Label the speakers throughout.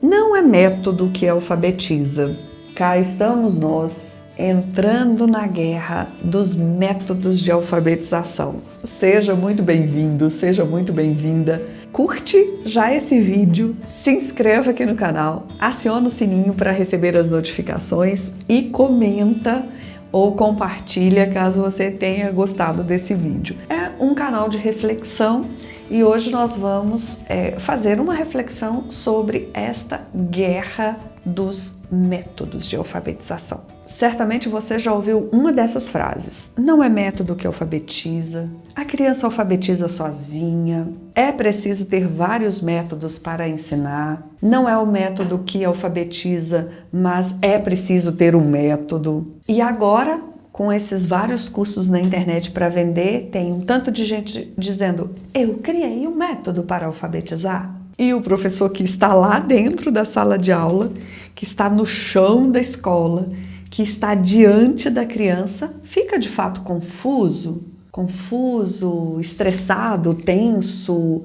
Speaker 1: Não é método que alfabetiza. Cá estamos nós entrando na guerra dos métodos de alfabetização. Seja muito bem-vindo, seja muito bem-vinda. Curte já esse vídeo, se inscreva aqui no canal, aciona o sininho para receber as notificações e comenta ou compartilha caso você tenha gostado desse vídeo. É um canal de reflexão e hoje nós vamos fazer uma reflexão sobre esta guerra dos métodos de alfabetização. Certamente você já ouviu uma dessas frases. Não é método que alfabetiza, a criança alfabetiza sozinha, é preciso ter vários métodos para ensinar, não é o método que alfabetiza, mas é preciso ter um método. E agora, com esses vários cursos na internet para vender, tem um tanto de gente dizendo: eu criei um método para alfabetizar. E o professor que está lá dentro da sala de aula, que está no chão da escola, que está diante da criança, fica de fato confuso, estressado, tenso,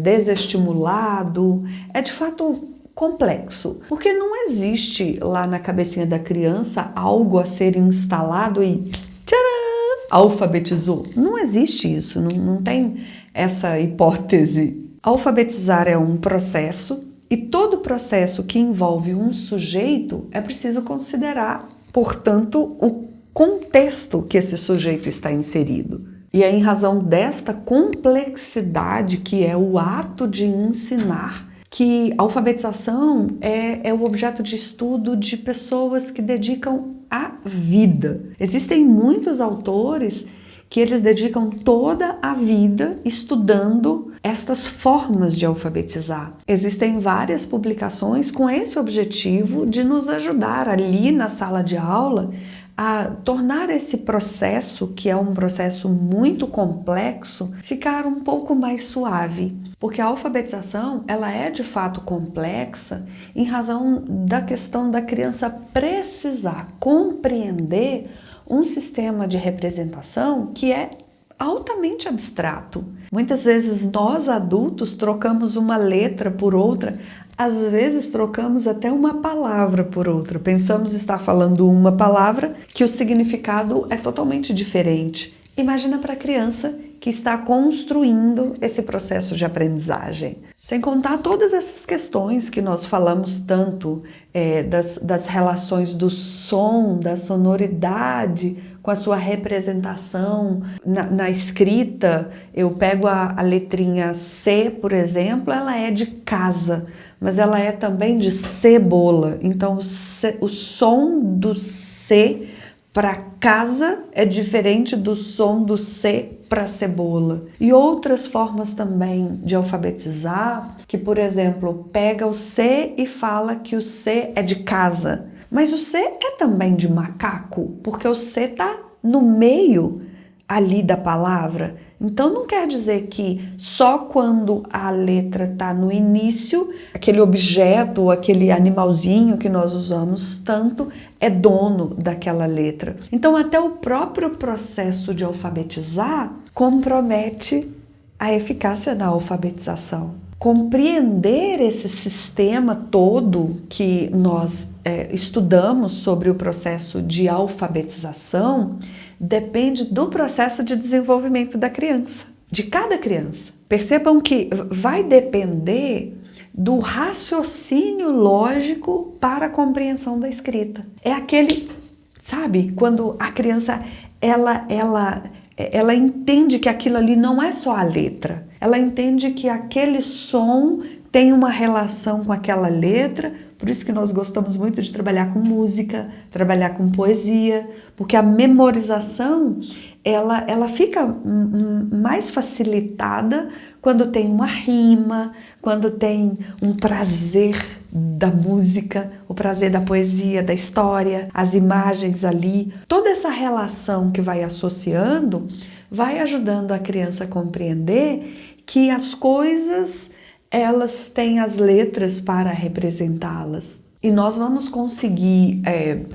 Speaker 1: desestimulado. É de fato complexo, porque não existe lá na cabecinha da criança algo a ser instalado e tcharam, alfabetizou. Não existe isso, não tem essa hipótese. Alfabetizar é um processo e todo processo que envolve um sujeito é preciso considerar, portanto, o contexto que esse sujeito está inserido. E é em razão desta complexidade que é o ato de ensinar que a alfabetização é o objeto de estudo de pessoas que dedicam a vida. Existem muitos autores que eles dedicam toda a vida estudando estas formas de alfabetizar. Existem várias publicações com esse objetivo de nos ajudar ali na sala de aula a tornar esse processo, que é um processo muito complexo, ficar um pouco mais suave. Porque a alfabetização, ela é de fato complexa em razão da questão da criança precisar compreender um sistema de representação que é altamente abstrato. Muitas vezes nós adultos trocamos uma letra por outra, às vezes trocamos até uma palavra por outra. Pensamos estar falando uma palavra que o significado é totalmente diferente. Imagina para a criança que está construindo esse processo de aprendizagem. Sem contar todas essas questões que nós falamos tanto das relações do som, da sonoridade com a sua representação na escrita. Eu pego a letrinha C, por exemplo, ela é de casa, mas ela é também de cebola. Então o som do C para casa é diferente do som do C para cebola. E outras formas também de alfabetizar, que, por exemplo, pega o C e fala que o C é de casa. Mas o C é também de macaco, porque o C está no meio ali da palavra. Então não quer dizer que só quando a letra está no início, aquele objeto, aquele animalzinho que nós usamos tanto, é dono daquela letra. Então até o próprio processo de alfabetizar compromete a eficácia na alfabetização. Compreender esse sistema todo que nós estudamos sobre o processo de alfabetização depende do processo de desenvolvimento da criança, de cada criança. Percebam que vai depender do raciocínio lógico para a compreensão da escrita. É aquele, sabe, quando a criança ela entende que aquilo ali não é só a letra, ela entende que aquele som tem uma relação com aquela letra. Por isso que nós gostamos muito de trabalhar com música, trabalhar com poesia, porque a memorização ela fica mais facilitada quando tem uma rima, quando tem um prazer da música, o prazer da poesia, da história, as imagens ali. Toda essa relação que vai associando vai ajudando a criança a compreender que as coisas, elas têm as letras para representá-las. E nós vamos conseguir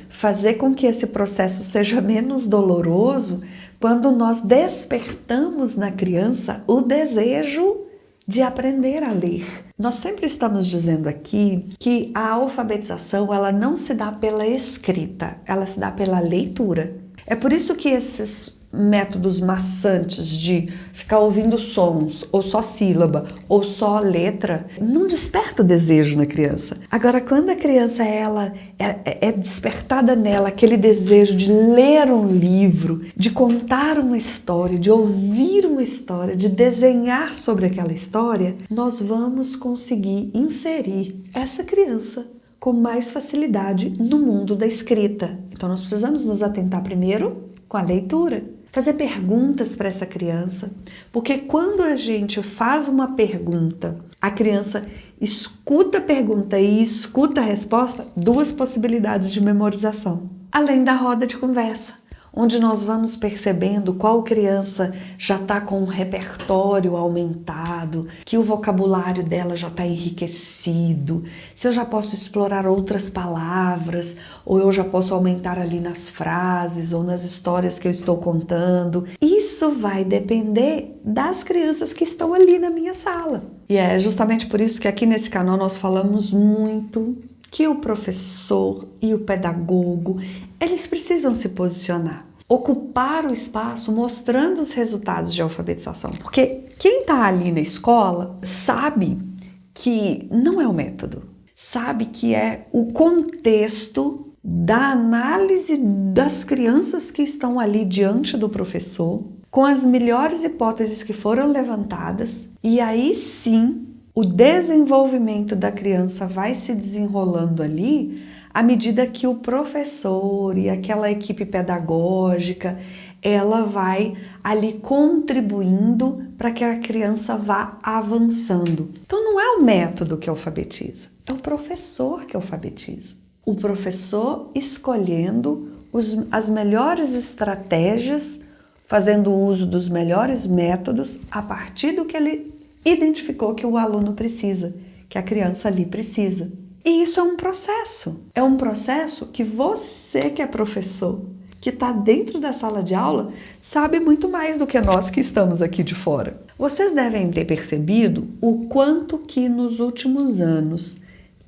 Speaker 1: fazer com que esse processo seja menos doloroso quando nós despertamos na criança o desejo de aprender a ler. Nós sempre estamos dizendo aqui que a alfabetização ela não se dá pela escrita, ela se dá pela leitura. É por isso que esses métodos maçantes de ficar ouvindo sons, ou só sílaba, ou só letra, não desperta o desejo na criança. Agora, quando a criança ela é despertada nela aquele desejo de ler um livro, de contar uma história, de ouvir uma história, de desenhar sobre aquela história, nós vamos conseguir inserir essa criança com mais facilidade no mundo da escrita. Então, nós precisamos nos atentar primeiro com a leitura. Fazer perguntas para essa criança, porque quando a gente faz uma pergunta, a criança escuta a pergunta e escuta a resposta, duas possibilidades de memorização. Além da roda de conversa, onde nós vamos percebendo qual criança já está com um repertório aumentado, que o vocabulário dela já está enriquecido, se eu já posso explorar outras palavras, ou eu já posso aumentar ali nas frases ou nas histórias que eu estou contando. Isso vai depender das crianças que estão ali na minha sala. E é justamente por isso que aqui nesse canal nós falamos muito que o professor e o pedagogo, eles precisam se posicionar, ocupar o espaço mostrando os resultados de alfabetização. Porque quem está ali na escola sabe que não é o método, sabe que é o contexto da análise das crianças que estão ali diante do professor, com as melhores hipóteses que foram levantadas, e aí sim o desenvolvimento da criança vai se desenrolando ali à medida que o professor e aquela equipe pedagógica, ela vai ali contribuindo para que a criança vá avançando. Então não é o método que alfabetiza, é o professor que alfabetiza. O professor escolhendo as melhores estratégias, fazendo uso dos melhores métodos a partir do que ele identificou que o aluno precisa, que a criança ali precisa. E isso é um processo que você que é professor, que está dentro da sala de aula, sabe muito mais do que nós que estamos aqui de fora. Vocês devem ter percebido o quanto que nos últimos anos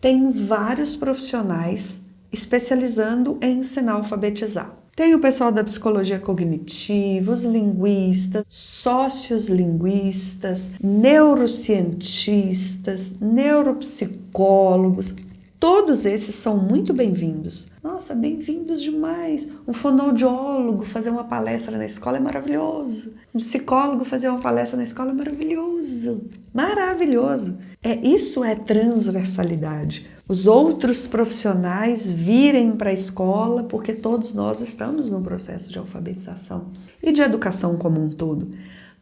Speaker 1: tem vários profissionais especializando em ensinar a alfabetizar. Tem o pessoal da psicologia cognitiva, os linguistas, sociolinguistas, neurocientistas, neuropsicólogos. Todos esses são muito bem-vindos. Nossa, bem-vindos demais. Um fonoaudiólogo fazer uma palestra na escola é maravilhoso. Um psicólogo fazer uma palestra na escola é maravilhoso. Maravilhoso. Isso é transversalidade. Os outros profissionais virem para a escola, porque todos nós estamos num processo de alfabetização e de educação como um todo.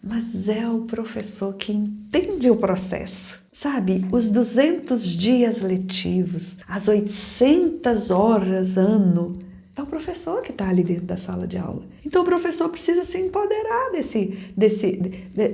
Speaker 1: Mas é o professor que entende o processo. Sabe, os 200 dias letivos, as 800 horas ano, é o professor que está ali dentro da sala de aula. Então o professor precisa se empoderar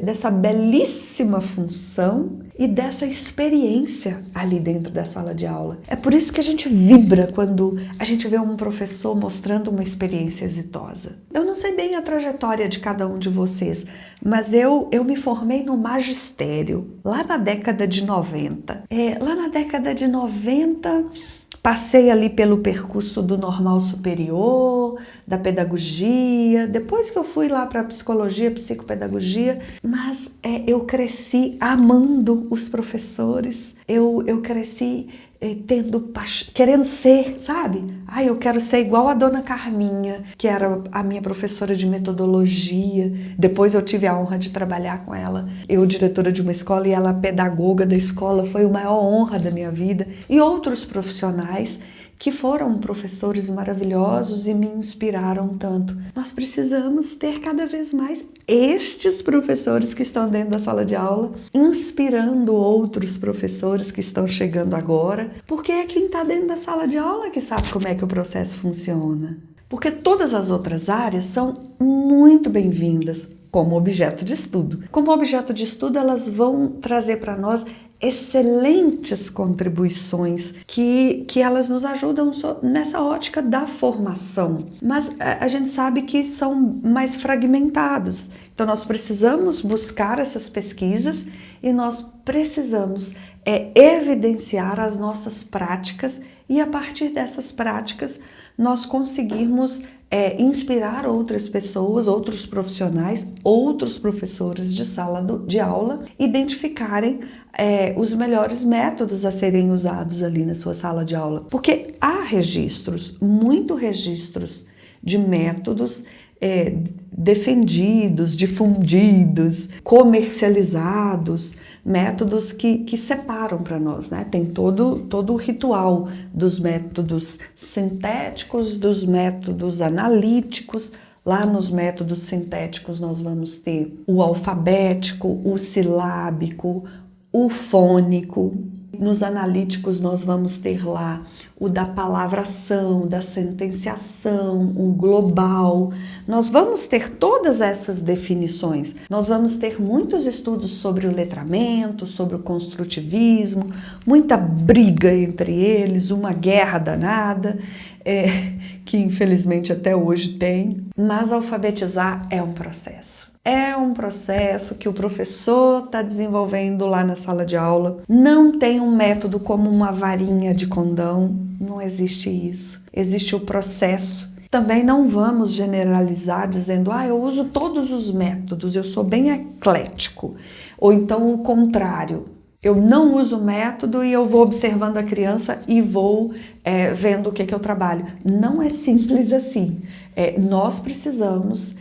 Speaker 1: dessa belíssima função e dessa experiência ali dentro da sala de aula. É por isso que a gente vibra quando a gente vê um professor mostrando uma experiência exitosa. Eu não sei bem a trajetória de cada um de vocês, mas eu me formei no magistério lá na década de 90. Lá na década de 90... Passei ali pelo percurso do normal superior, da pedagogia, depois que eu fui lá para a psicologia, psicopedagogia, mas eu cresci amando os professores, eu cresci querendo ser, sabe? Eu quero ser igual a dona Carminha, que era a minha professora de metodologia. Depois eu tive a honra de trabalhar com ela. Eu, diretora de uma escola, e ela, pedagoga da escola. Foi a maior honra da minha vida. E outros profissionais que foram professores maravilhosos e me inspiraram tanto. Nós precisamos ter cada vez mais estes professores que estão dentro da sala de aula, inspirando outros professores que estão chegando agora, porque é quem está dentro da sala de aula que sabe como é que o processo funciona. Porque todas as outras áreas são muito bem-vindas como objeto de estudo. Como objeto de estudo, elas vão trazer para nós excelentes contribuições que elas nos ajudam nessa ótica da formação. Mas a gente sabe que são mais fragmentados. Então nós precisamos buscar essas pesquisas e nós precisamos evidenciar as nossas práticas e a partir dessas práticas nós conseguirmos inspirar outras pessoas, outros profissionais, outros professores de sala de aula, identificarem os melhores métodos a serem usados ali na sua sala de aula. Porque há registros, muitos registros de métodos defendidos, difundidos, comercializados, métodos que separam para nós, né? Tem todo o ritual dos métodos sintéticos, dos métodos analíticos. Lá nos métodos sintéticos nós vamos ter o alfabético, o silábico, o fônico. Nos analíticos nós vamos ter lá o da palavração, da sentenciação, o global. Nós vamos ter todas essas definições. Nós vamos ter muitos estudos sobre o letramento, sobre o construtivismo, muita briga entre eles, uma guerra danada, que infelizmente até hoje tem. Mas alfabetizar é um processo. É um processo que o professor está desenvolvendo lá na sala de aula. Não tem um método como uma varinha de condão, não existe isso. Existe o processo. Também não vamos generalizar dizendo, eu uso todos os métodos, eu sou bem eclético. Ou então o contrário, eu não uso método e eu vou observando a criança e vou vendo o que eu trabalho. Não é simples assim. Nós precisamos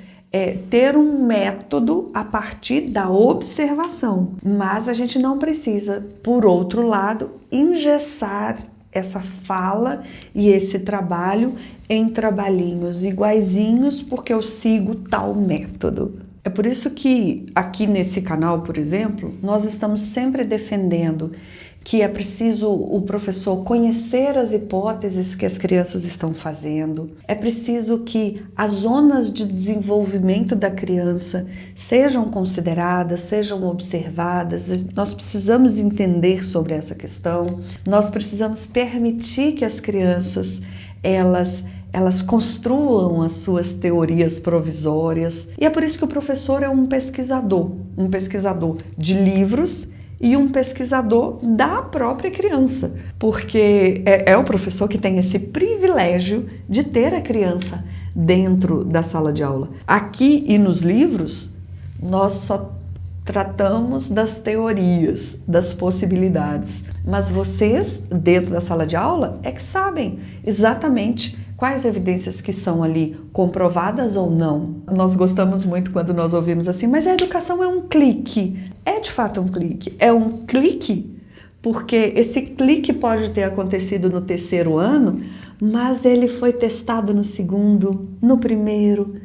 Speaker 1: ter um método a partir da observação, mas a gente não precisa, por outro lado, engessar essa fala e esse trabalho em trabalhinhos iguaizinhos porque eu sigo tal método. É por isso que aqui nesse canal, por exemplo, nós estamos sempre defendendo que é preciso o professor conhecer as hipóteses que as crianças estão fazendo, é preciso que as zonas de desenvolvimento da criança sejam consideradas, sejam observadas, nós precisamos entender sobre essa questão, nós precisamos permitir que as crianças, elas construam as suas teorias provisórias, e é por isso que o professor é um pesquisador de livros, e um pesquisador da própria criança, porque é o professor que tem esse privilégio de ter a criança dentro da sala de aula. Aqui e nos livros, nós só tratamos das teorias, das possibilidades, mas vocês, dentro da sala de aula, é que sabem exatamente quais evidências que são ali comprovadas ou não. Nós gostamos muito quando nós ouvimos assim, mas a educação é um clique. É de fato um clique. É um clique porque esse clique pode ter acontecido no terceiro ano, mas ele foi testado no segundo, no primeiro,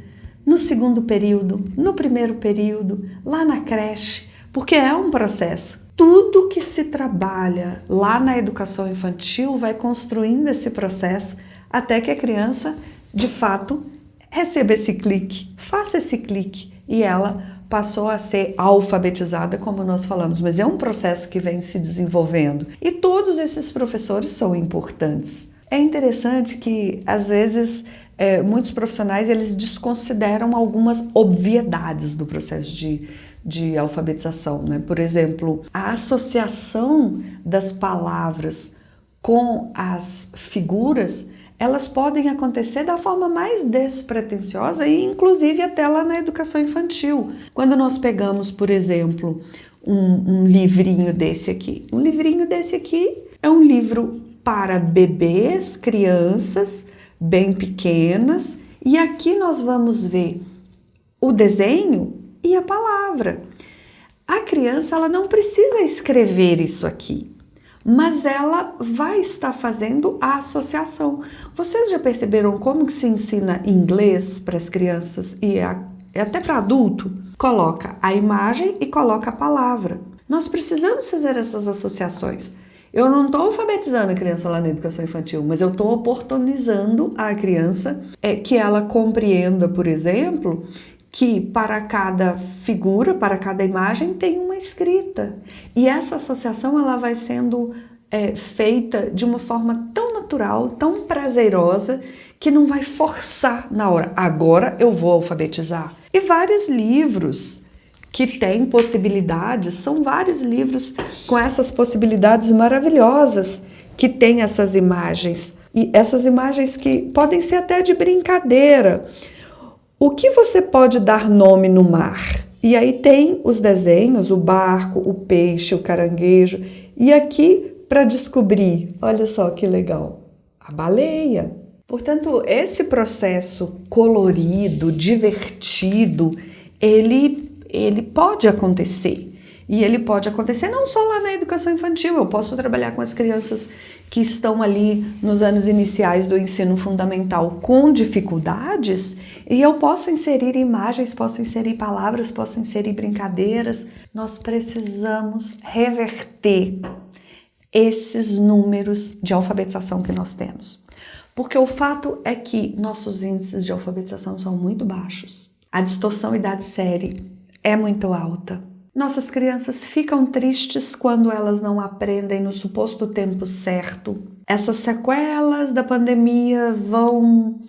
Speaker 1: no segundo período, no primeiro período, lá na creche, porque é um processo. Tudo que se trabalha lá na educação infantil vai construindo esse processo até que a criança, de fato, receba esse clique, faça esse clique e ela passou a ser alfabetizada, como nós falamos, mas é um processo que vem se desenvolvendo e todos esses professores são importantes. É interessante que, às vezes, muitos profissionais eles desconsideram algumas obviedades do processo de alfabetização, né? Por exemplo, a associação das palavras com as figuras, elas podem acontecer da forma mais despretensiosa e inclusive até lá na educação infantil. Quando nós pegamos, por exemplo, um livrinho desse aqui. Um livrinho desse aqui é um livro para bebês, crianças bem pequenas, e aqui nós vamos ver o desenho e a palavra. A criança ela não precisa escrever isso aqui, mas ela vai estar fazendo a associação. Vocês já perceberam como que se ensina inglês para as crianças e até para adulto? Coloca a imagem e coloca a palavra. Nós precisamos fazer essas associações. Eu não estou alfabetizando a criança lá na educação infantil, mas eu estou oportunizando a criança que ela compreenda, por exemplo, que para cada figura, para cada imagem, tem uma escrita. E essa associação ela vai sendo feita de uma forma tão natural, tão prazerosa, que não vai forçar na hora. Agora eu vou alfabetizar. E vários livros que têm possibilidades, são vários livros com essas possibilidades maravilhosas, que têm essas imagens. E essas imagens que podem ser até de brincadeira. O que você pode dar nome no mar? E aí tem os desenhos, o barco, o peixe, o caranguejo. E aqui, para descobrir, olha só que legal, a baleia. Portanto, esse processo colorido, divertido, ele pode acontecer. E ele pode acontecer não só lá na educação infantil, eu posso trabalhar com as crianças que estão ali nos anos iniciais do ensino fundamental com dificuldades, e eu posso inserir imagens, posso inserir palavras, posso inserir brincadeiras. Nós precisamos reverter esses números de alfabetização que nós temos. Porque o fato é que nossos índices de alfabetização são muito baixos. A distorção idade-série é muito alta. Nossas crianças ficam tristes quando elas não aprendem no suposto tempo certo. Essas sequelas da pandemia vão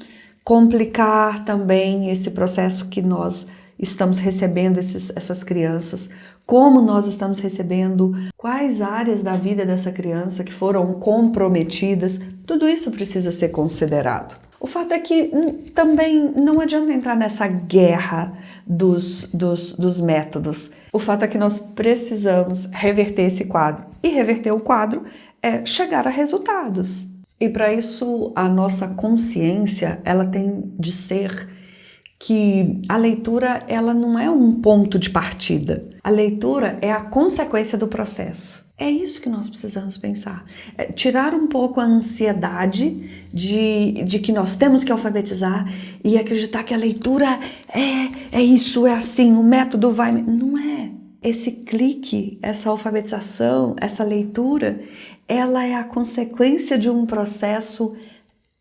Speaker 1: complicar também esse processo que nós estamos recebendo essas crianças, como nós estamos recebendo, quais áreas da vida dessa criança que foram comprometidas, tudo isso precisa ser considerado. O fato é que também não adianta entrar nessa guerra dos métodos. O fato é que nós precisamos reverter esse quadro. E reverter o quadro é chegar a resultados. E para isso, a nossa consciência, ela tem de ser que a leitura, ela não é um ponto de partida. A leitura é a consequência do processo. É isso que nós precisamos pensar. Tirar um pouco a ansiedade de que nós temos que alfabetizar e acreditar que a leitura é isso, é assim, o método vai... Não é. Esse clique, essa alfabetização, essa leitura, ela é a consequência de um processo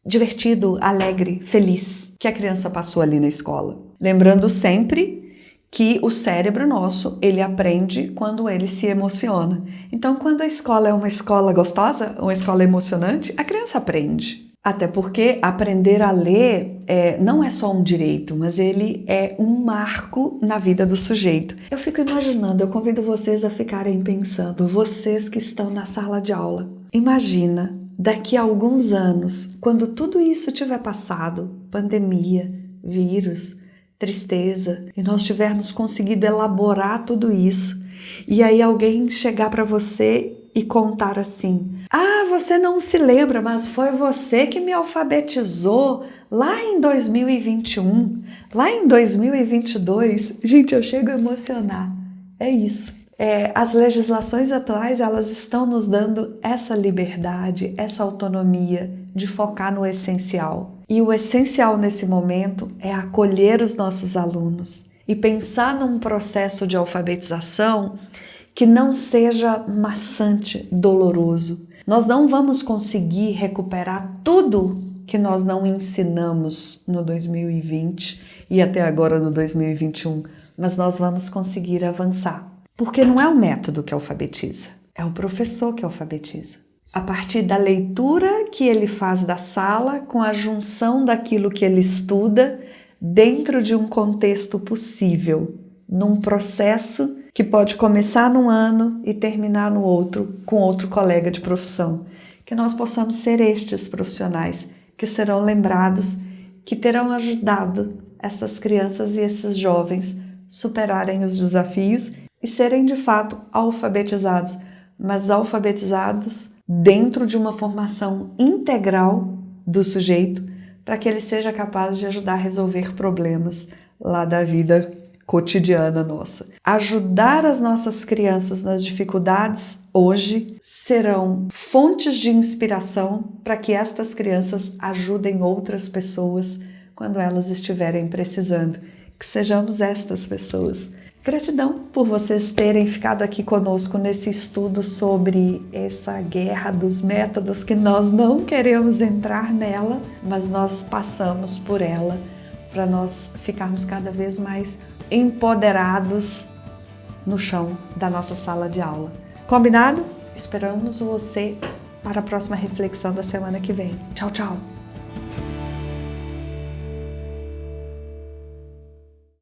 Speaker 1: divertido, alegre, feliz, que a criança passou ali na escola. Lembrando sempre que o cérebro nosso, ele aprende quando ele se emociona. Então, quando a escola é uma escola gostosa, uma escola emocionante, a criança aprende. Até porque aprender a ler não é só um direito, mas ele é um marco na vida do sujeito. Eu fico imaginando, eu convido vocês a ficarem pensando, vocês que estão na sala de aula. Imagina, daqui a alguns anos, quando tudo isso tiver passado, pandemia, vírus, tristeza, e nós tivermos conseguido elaborar tudo isso, e aí alguém chegar para você e contar assim: ah, você não se lembra, mas foi você que me alfabetizou lá em 2021, lá em 2022. Gente, eu chego a emocionar. É isso. As legislações atuais, elas estão nos dando essa liberdade, essa autonomia de focar no essencial. E o essencial nesse momento é acolher os nossos alunos e pensar num processo de alfabetização que não seja maçante, doloroso. Nós não vamos conseguir recuperar tudo que nós não ensinamos no 2020 e até agora no 2021, mas nós vamos conseguir avançar. Porque não é o método que alfabetiza, é o professor que alfabetiza. A partir da leitura que ele faz da sala, com a junção daquilo que ele estuda, dentro de um contexto possível, num processo que pode começar num ano e terminar no outro, com outro colega de profissão. Que nós possamos ser estes profissionais que serão lembrados, que terão ajudado essas crianças e esses jovens superarem os desafios e serem de fato alfabetizados, mas alfabetizados dentro de uma formação integral do sujeito, para que ele seja capaz de ajudar a resolver problemas lá da vida cotidiana nossa. Ajudar as nossas crianças nas dificuldades hoje serão fontes de inspiração para que estas crianças ajudem outras pessoas quando elas estiverem precisando. Que sejamos estas pessoas. Gratidão por vocês terem ficado aqui conosco nesse estudo sobre essa guerra dos métodos que nós não queremos entrar nela, mas nós passamos por ela para nós ficarmos cada vez mais empoderados no chão da nossa sala de aula. Combinado? Esperamos você para a próxima reflexão da semana que vem. Tchau, tchau!